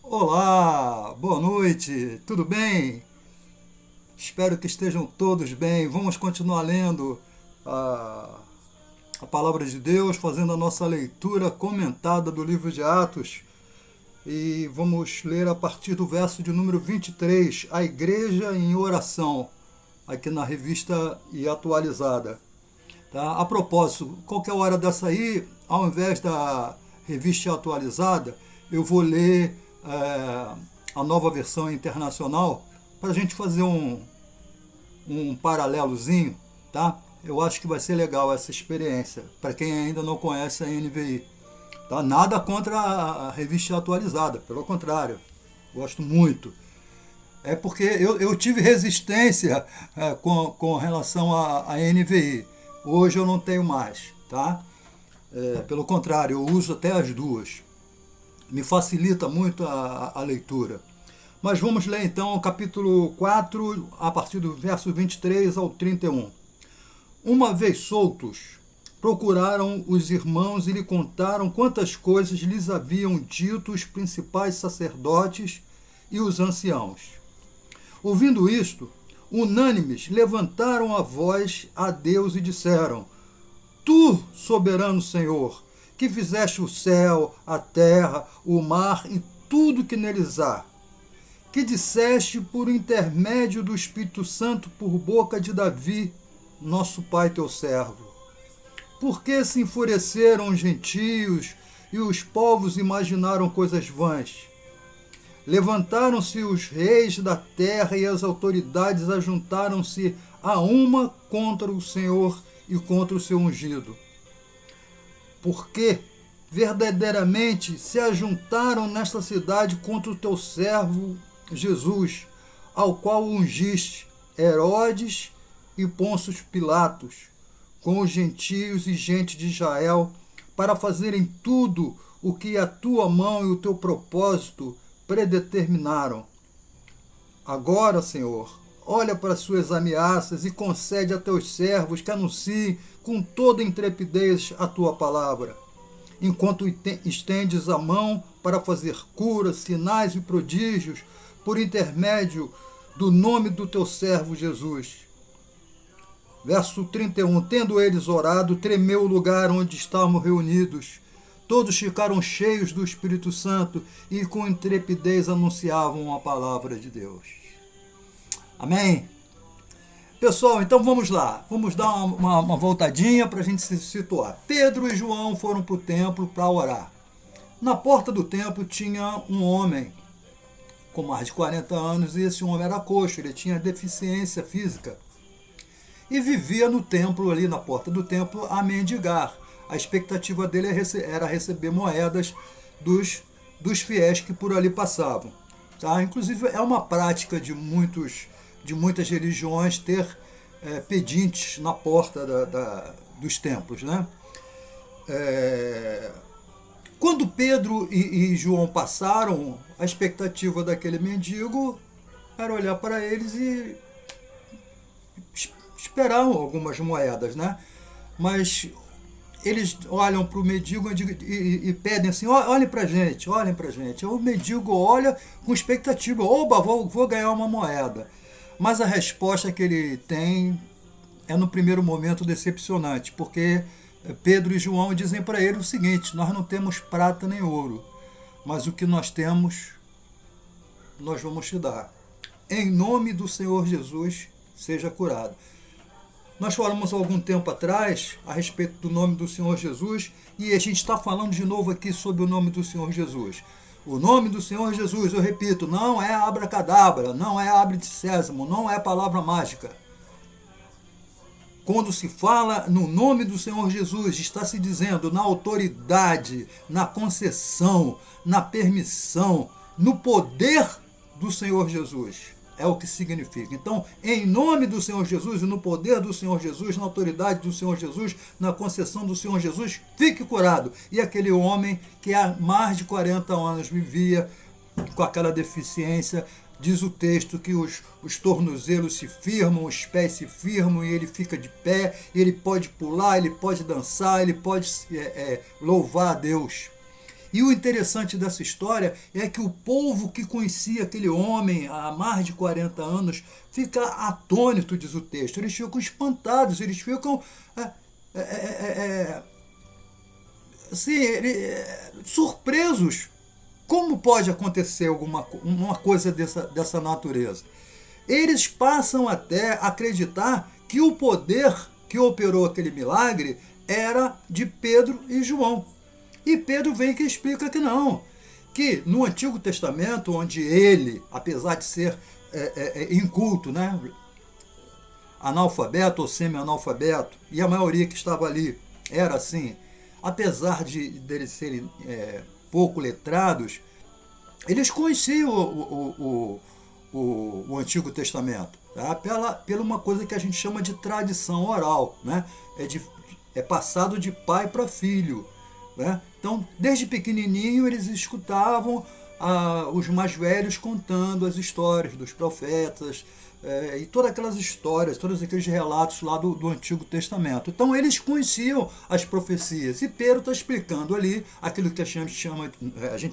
Olá, boa noite, tudo bem? Espero que estejam todos bem. Vamos continuar lendo a, a palavra de Deus, fazendo a nossa leitura comentada do livro de Atos. E vamos ler a partir do verso de número 23, A Igreja em Oração, aqui na revista e atualizada. Tá? A propósito, qualquer hora dessa aí, ao invés da revista atualizada, eu vou ler a nova versão internacional para a gente fazer um paralelozinho, tá? Eu acho que vai ser legal essa experiência, para quem ainda não conhece a NVI. Tá? Nada contra a revista atualizada, pelo contrário, gosto muito. É porque eu tive resistência com relação à NVI. Hoje eu não tenho mais, tá? Pelo contrário, eu uso até as duas. Me facilita muito a leitura. Mas vamos ler então o capítulo 4, a partir do verso 23 ao 31. Uma vez soltos, procuraram os irmãos e lhe contaram quantas coisas lhes haviam dito os principais sacerdotes e os anciãos. Ouvindo isto, unânimes levantaram a voz a Deus e disseram: Tu, soberano Senhor, que fizeste o céu, a terra, o mar e tudo que neles há, que disseste por intermédio do Espírito Santo por boca de Davi, nosso pai teu servo. Por que se enfureceram os gentios e os povos imaginaram coisas vãs? Levantaram-se os reis da terra e as autoridades ajuntaram-se a uma contra o Senhor e contra o seu ungido. Porque verdadeiramente se ajuntaram nesta cidade contra o teu servo Jesus, ao qual ungiste Herodes e Pôncio Pilatos, com os gentios e gente de Israel, para fazerem tudo o que a tua mão e o teu propósito predeterminaram. Agora, Senhor, olha para as suas ameaças e concede a teus servos que anunciem com toda intrepidez a tua palavra, enquanto estendes a mão para fazer curas, sinais e prodígios por intermédio do nome do teu servo Jesus. Verso 31. Tendo eles orado, tremeu o lugar onde estavam reunidos. Todos ficaram cheios do Espírito Santo e com intrepidez anunciavam a palavra de Deus. Amém? Pessoal, então vamos lá. Vamos dar uma voltadinha para a gente se situar. Pedro e João foram para o templo para orar. Na porta do templo tinha um homem com mais de 40 anos e esse homem era coxo, ele tinha deficiência física. E vivia no templo, ali na porta do templo, a mendigar. A expectativa dele era receber moedas dos fiéis que por ali passavam. Tá? Inclusive é uma prática de muitas religiões ter pedintes na porta dos templos. Né? Quando Pedro e João passaram, a expectativa daquele mendigo era olhar para eles e esperar algumas moedas. Né? Mas eles olham para o mendigo e pedem assim: olhem para a gente, olhem para a gente. O mendigo olha com expectativa: oba, vou ganhar uma moeda. Mas a resposta que ele tem é no primeiro momento decepcionante, porque Pedro e João dizem para ele o seguinte: nós não temos prata nem ouro, mas o que nós temos, nós vamos te dar. Em nome do Senhor Jesus, seja curado. Nós falamos há algum tempo atrás a respeito do nome do Senhor Jesus e a gente está falando de novo aqui sobre o nome do Senhor Jesus. O nome do Senhor Jesus, eu repito, não é abracadabra, não é abre de sésamo, não é palavra mágica. Quando se fala no nome do Senhor Jesus, está se dizendo na autoridade, na concessão, na permissão, no poder do Senhor Jesus. É o que significa. Então, em nome do Senhor Jesus e no poder do Senhor Jesus, na autoridade do Senhor Jesus, na concessão do Senhor Jesus, fique curado. E aquele homem que há mais de 40 anos vivia com aquela deficiência, diz o texto que os tornozelos se firmam, os pés se firmam e ele fica de pé, ele pode pular, ele pode dançar, ele pode louvar a Deus. E o interessante dessa história é que o povo que conhecia aquele homem há mais de 40 anos fica atônito, diz o texto. Eles ficam espantados, eles ficam assim, surpresos. Como pode acontecer uma coisa dessa natureza? Eles passam até a acreditar que o poder que operou aquele milagre era de Pedro e João. E Pedro vem que explica que não, que no Antigo Testamento, onde ele, apesar de ser inculto, né, analfabeto ou semi-analfabeto, e a maioria que estava ali era assim, apesar deles serem pouco letrados, eles conheciam o Antigo Testamento, tá? Pela uma coisa que a gente chama de tradição oral, né? É passado de pai para filho, né? Então, desde pequenininho, eles escutavam os mais velhos contando as histórias dos profetas, e todas aquelas histórias, todos aqueles relatos lá do Antigo Testamento. Então, eles conheciam as profecias. E Pedro está explicando ali aquilo que a gente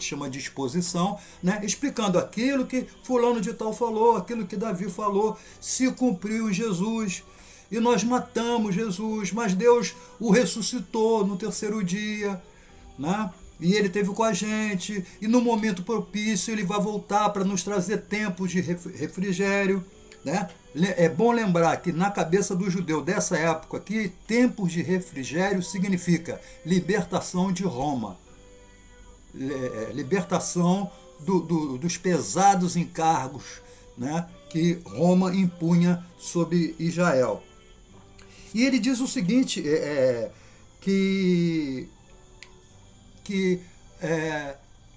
chama de exposição, né? Explicando aquilo que fulano de tal falou, aquilo que Davi falou, se cumpriu em Jesus. E nós matamos Jesus, mas Deus o ressuscitou no terceiro dia, né? E ele esteve com a gente, e no momento propício ele vai voltar para nos trazer tempos de refrigério, né? É bom lembrar que na cabeça do judeu dessa época aqui, tempos de refrigério significa libertação de Roma, libertação dos pesados encargos, né, que Roma impunha sobre Israel. E ele diz o seguinte, que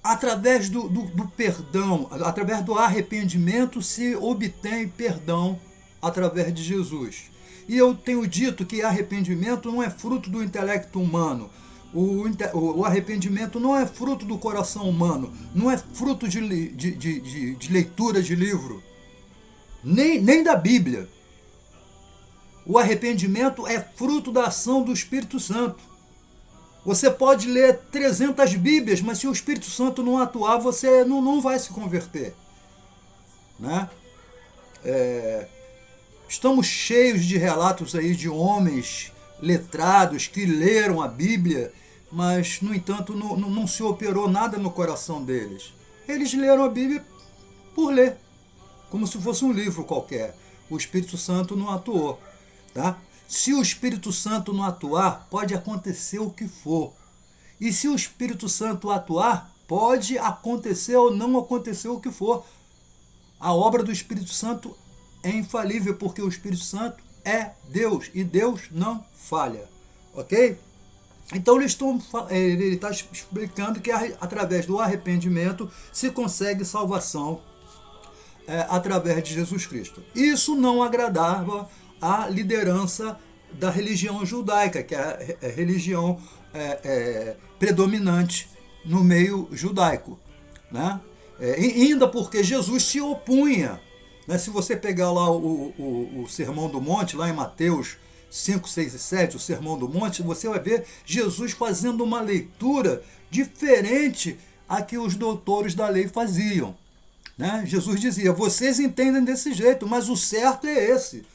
através do perdão, através do arrependimento se obtém perdão através de Jesus. E eu tenho dito que arrependimento não é fruto do intelecto humano. O arrependimento não é fruto do coração humano, não é fruto de leitura de livro, nem da Bíblia. O arrependimento é fruto da ação do Espírito Santo. Você pode ler 300 Bíblias, mas se o Espírito Santo não atuar, você não vai se converter, né? Estamos cheios de relatos aí de homens letrados que leram a Bíblia, mas, no entanto, não se operou nada no coração deles. Eles leram a Bíblia por ler, como se fosse um livro qualquer. O Espírito Santo não atuou, tá? Se o Espírito Santo não atuar, pode acontecer o que for. E se o Espírito Santo atuar, pode acontecer ou não acontecer o que for. A obra do Espírito Santo é infalível, porque o Espírito Santo é Deus, e Deus não falha. Ok? Então ele está explicando que através do arrependimento se consegue salvação através de Jesus Cristo. Isso não agradava a liderança da religião judaica, que é a religião predominante no meio judaico, né? Ainda porque Jesus se opunha, né? Se você pegar lá o Sermão do Monte, lá em Mateus 5, 6 e 7, o Sermão do Monte, você vai ver Jesus fazendo uma leitura diferente a que os doutores da lei faziam, né? Jesus dizia, vocês entendem desse jeito, mas o certo é esse.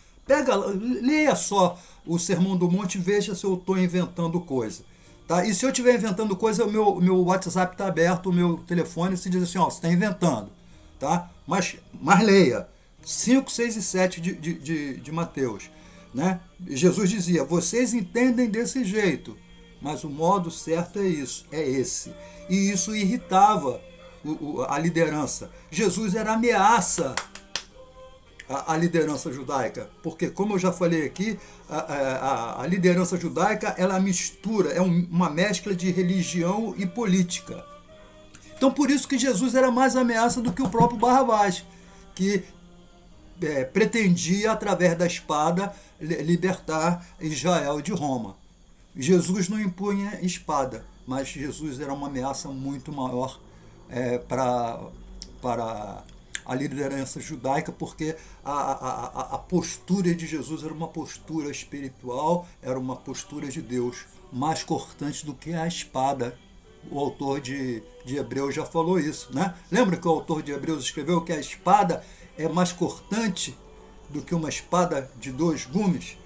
Leia só o Sermão do Monte e veja se eu estou inventando coisa. Tá? E se eu estiver inventando coisa, o meu WhatsApp está aberto, o meu telefone se diz assim, ó, você está inventando. Tá? Mas leia 5, 6 e 7 de Mateus. Né? Jesus dizia, vocês entendem desse jeito, mas o modo certo é esse. E isso irritava a liderança. Jesus era ameaça a liderança judaica, porque, como eu já falei aqui, a liderança judaica ela mistura, é uma mescla de religião e política. Então, por isso que Jesus era mais ameaça do que o próprio Barrabás, que pretendia, através da espada, libertar Israel de Roma. Jesus não impunha espada, mas Jesus era uma ameaça muito maior para a liderança judaica, porque a postura de Jesus era uma postura espiritual, era uma postura de Deus, mais cortante do que a espada. O autor de Hebreus já falou isso, né? Lembra que o autor de Hebreus escreveu que a espada é mais cortante do que uma espada de dois gumes?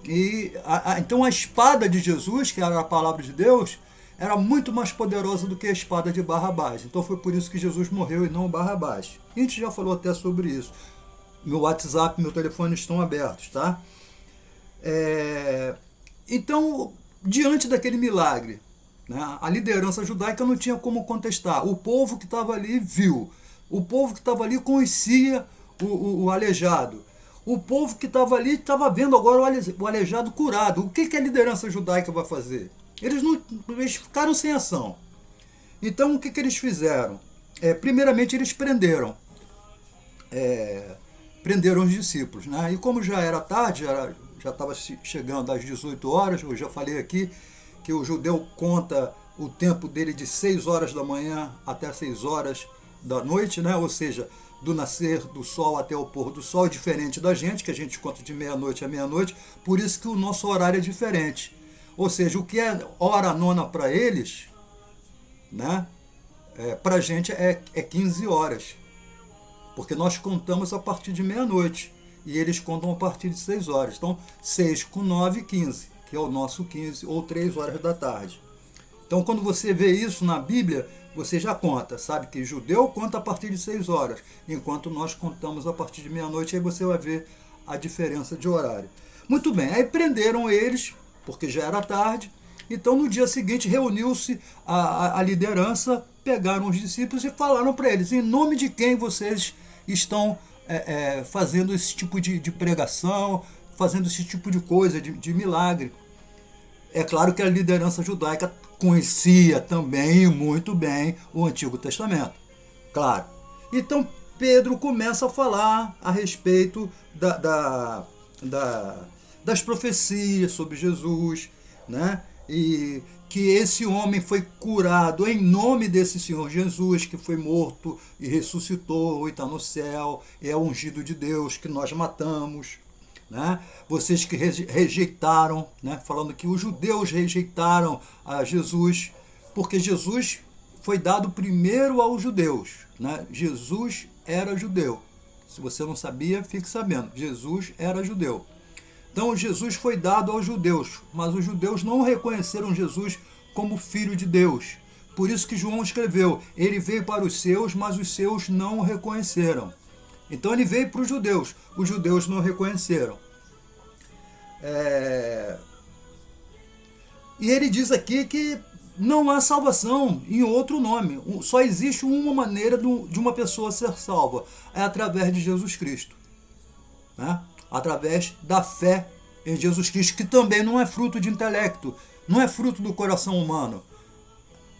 E então a espada de Jesus, que era a palavra de Deus, era muito mais poderosa do que a espada de Barrabás. Então foi por isso que Jesus morreu e não Barrabás. A gente já falou até sobre isso. Meu WhatsApp, meu telefone estão abertos, tá? Então, diante daquele milagre, né, a liderança judaica não tinha como contestar. O povo que estava ali viu. O povo que estava ali conhecia o aleijado. O povo que estava ali estava vendo agora o aleijado curado. O que a liderança judaica vai fazer? Eles ficaram sem ação. Então, o que eles fizeram? Primeiramente, eles prenderam. Prenderam os discípulos. Né? E como já era tarde, já estava chegando às 18 horas, eu já falei aqui que o judeu conta o tempo dele de 6 horas da manhã até 6 horas da noite, né? Ou seja, do nascer do sol até o pôr do sol, diferente da gente, que a gente conta de meia-noite a meia-noite, por isso que o nosso horário é diferente. Ou seja, o que é hora nona para eles, né? Para a gente é 15 horas, porque nós contamos a partir de meia-noite e eles contam a partir de 6 horas. Então, 6 com 9, 15, que é o nosso 15 ou 3 horas da tarde. Então, quando você vê isso na Bíblia, você já conta, sabe que judeu conta a partir de 6 horas, enquanto nós contamos a partir de meia-noite, aí você vai ver a diferença de horário. Muito bem, aí prenderam eles, porque já era tarde, então no dia seguinte reuniu-se a liderança, pegaram os discípulos e falaram para eles, em nome de quem vocês estão fazendo esse tipo de pregação, fazendo esse tipo de coisa, de milagre. É claro que a liderança judaica conhecia também muito bem o Antigo Testamento. Claro. Então Pedro começa a falar a respeito das profecias sobre Jesus, né? E que esse homem foi curado em nome desse Senhor Jesus, que foi morto e ressuscitou e está no céu, é ungido de Deus, que nós matamos. Né? Vocês que rejeitaram, né? Falando que os judeus rejeitaram a Jesus, porque Jesus foi dado primeiro aos judeus. Né? Jesus era judeu. Se você não sabia, fique sabendo. Jesus era judeu. Então Jesus foi dado aos judeus, mas os judeus não reconheceram Jesus como filho de Deus. Por isso que João escreveu, ele veio para os seus, mas os seus não o reconheceram. Então ele veio para os judeus não reconheceram. E ele diz aqui que não há salvação em outro nome. Só existe uma maneira de uma pessoa ser salva, é através de Jesus Cristo. Né? Através da fé em Jesus Cristo, que também não é fruto de intelecto, não é fruto do coração humano.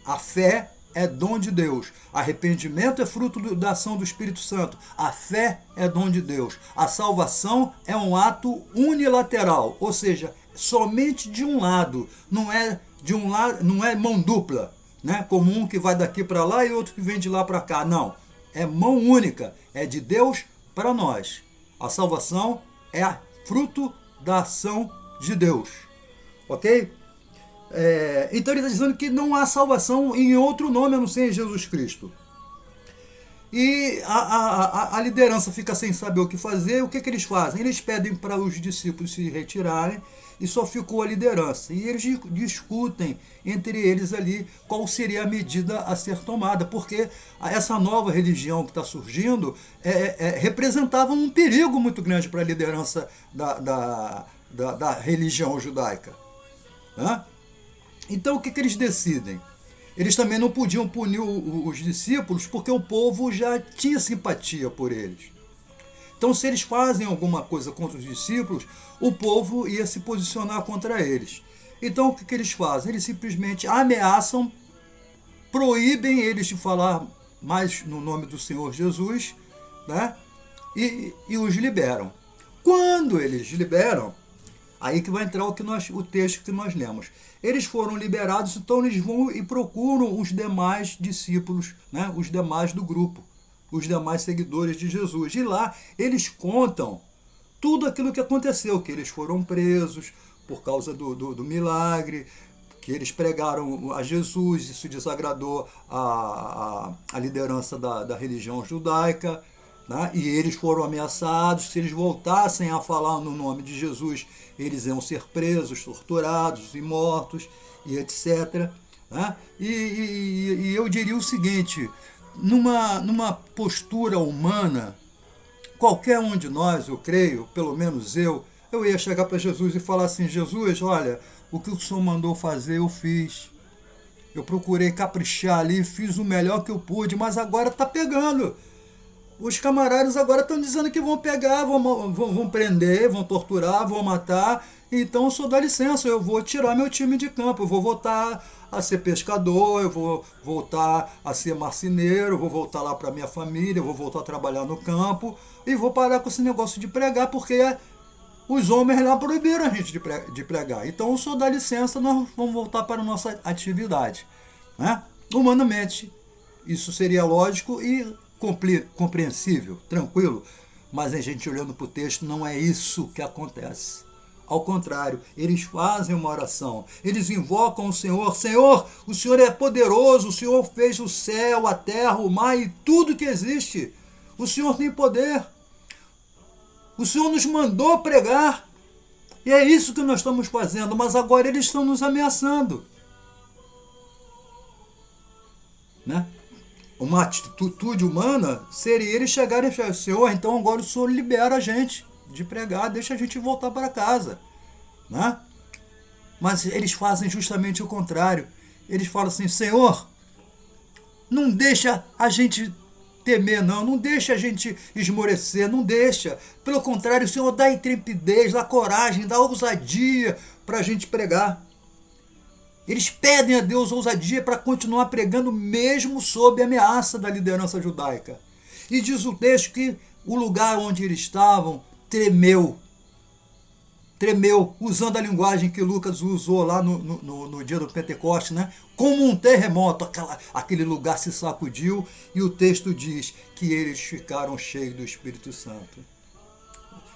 A fé é dom de Deus. Arrependimento é fruto da ação do Espírito Santo. A fé é dom de Deus. A salvação é um ato unilateral, ou seja, somente de um lado. Não é de um lado, não é mão dupla, né? Como um que vai daqui para lá e outro que vem de lá para cá. Não, é mão única. É de Deus para nós. A salvação é fruto da ação de Deus. Ok? Então ele está dizendo que não há salvação em outro nome a não ser em Jesus Cristo. E a liderança fica sem saber o que fazer. O que eles fazem? Eles pedem para os discípulos se retirarem e só ficou a liderança. E eles discutem entre eles ali qual seria a medida a ser tomada, porque essa nova religião que está surgindo representava um perigo muito grande para a liderança da religião judaica. Né? Então o que eles decidem? Eles também não podiam punir os discípulos porque o povo já tinha simpatia por eles. Então se eles fazem alguma coisa contra os discípulos, o povo ia se posicionar contra eles. Então o que eles fazem? Eles simplesmente ameaçam, proíbem eles de falar mais no nome do Senhor Jesus, né? E os liberam. Quando eles liberam, aí que vai entrar o texto que nós lemos. Eles foram liberados, então eles vão e procuram os demais discípulos, né? Os demais do grupo, os demais seguidores de Jesus. E lá eles contam tudo aquilo que aconteceu, que eles foram presos por causa do milagre, que eles pregaram a Jesus, isso desagradou a liderança da religião judaica, né? E eles foram ameaçados, se eles voltassem a falar no nome de Jesus, eles iam ser presos, torturados e mortos, e etc. Né? E eu diria o seguinte, numa postura humana, qualquer um de nós, eu creio, pelo menos eu ia chegar para Jesus e falar assim, Jesus, olha, o que o Senhor mandou fazer eu fiz. Eu procurei caprichar ali, fiz o melhor que eu pude, mas agora está pegando. Os camaradas agora estão dizendo que vão pegar, vão prender, vão torturar, vão matar. Então o Senhor dá licença, eu vou tirar meu time de campo, eu vou voltar a ser pescador, eu vou voltar a ser marceneiro, eu vou voltar lá para minha família, eu vou voltar a trabalhar no campo e vou parar com esse negócio de pregar, porque os homens lá proibiram a gente de pregar. Então o Senhor dá licença, nós vamos voltar para a nossa atividade. Né? Humanamente, isso seria lógico e compreensível, tranquilo, mas a gente olhando para o texto, não é isso que acontece. Ao contrário, eles fazem uma oração, eles invocam o Senhor. Senhor, o Senhor é poderoso, o Senhor fez o céu, a terra, o mar e tudo que existe. O Senhor tem poder. O Senhor nos mandou pregar. E é isso que nós estamos fazendo, mas agora eles estão nos ameaçando. Né? Uma atitude humana seria eles chegarem e falar, Senhor, então agora o Senhor libera a gente de pregar, deixa a gente voltar para casa. Né? Mas eles fazem justamente o contrário. Eles falam assim, Senhor, não deixa a gente temer, não deixa a gente esmorecer, não deixa. Pelo contrário, o Senhor dá intrepidez, dá coragem, dá ousadia para a gente pregar. Eles pedem a Deus ousadia para continuar pregando mesmo sob a ameaça da liderança judaica. E diz o texto que o lugar onde eles estavam tremeu, usando a linguagem que Lucas usou lá no dia do Pentecostes, né? Como um terremoto, aquele lugar se sacudiu, e o texto diz que eles ficaram cheios do Espírito Santo.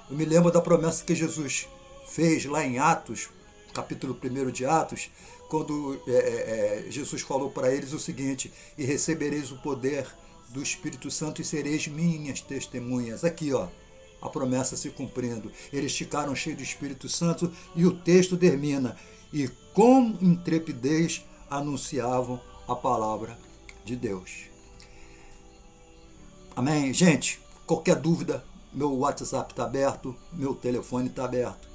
Eu me lembro da promessa que Jesus fez lá em Atos, capítulo 1 de Atos, quando Jesus falou para eles o seguinte, e recebereis o poder do Espírito Santo e sereis minhas testemunhas. Aqui, ó, a promessa se cumprindo. Eles ficaram cheios do Espírito Santo e o texto termina. E com intrepidez anunciavam a palavra de Deus. Amém? Gente, qualquer dúvida, meu WhatsApp está aberto, meu telefone está aberto.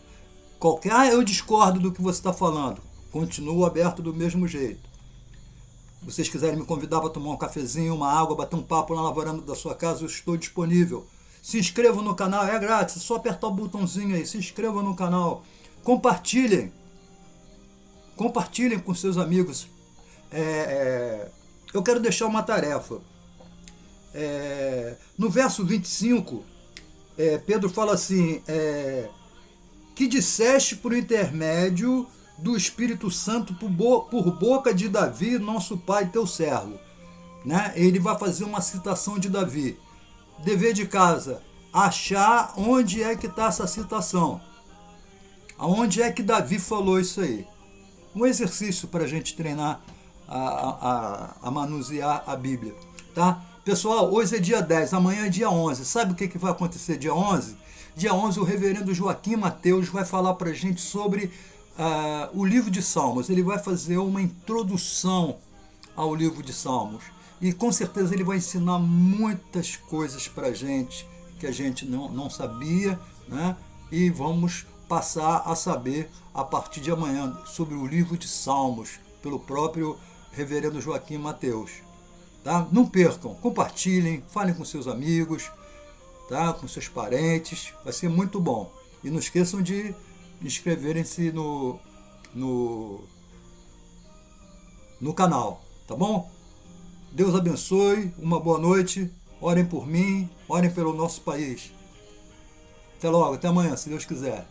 Eu discordo do que você está falando. Continuo aberto do mesmo jeito. Se vocês quiserem me convidar para tomar um cafezinho, uma água, bater um papo lá na varanda da sua casa, eu estou disponível. Se inscrevam no canal, é grátis, é só apertar o botãozinho aí, se inscrevam no canal. Compartilhem com seus amigos. Eu quero deixar uma tarefa. No verso 25, Pedro fala assim, que disseste por intermédio do Espírito Santo por boca de Davi, nosso pai, teu servo. Né? Ele vai fazer uma citação de Davi. Dever de casa, achar onde é que está essa citação. Aonde é que Davi falou isso aí. Um exercício para a gente treinar a manusear a Bíblia. Tá? Pessoal, hoje é dia 10, amanhã é dia 11. Sabe o que vai acontecer dia 11? Dia 11 o reverendo Joaquim Mateus vai falar para a gente sobre o livro de Salmos. Ele vai fazer uma introdução ao livro de Salmos. E com certeza ele vai ensinar muitas coisas para a gente que a gente não sabia, né? E vamos passar a saber a partir de amanhã sobre o livro de Salmos, pelo próprio reverendo Joaquim Mateus. Tá? Não percam, compartilhem, falem com seus amigos, tá? Com seus parentes, vai ser muito bom. E não esqueçam de inscreverem-se no canal, tá bom? Deus abençoe, uma boa noite, orem por mim, orem pelo nosso país. Até logo, até amanhã, se Deus quiser.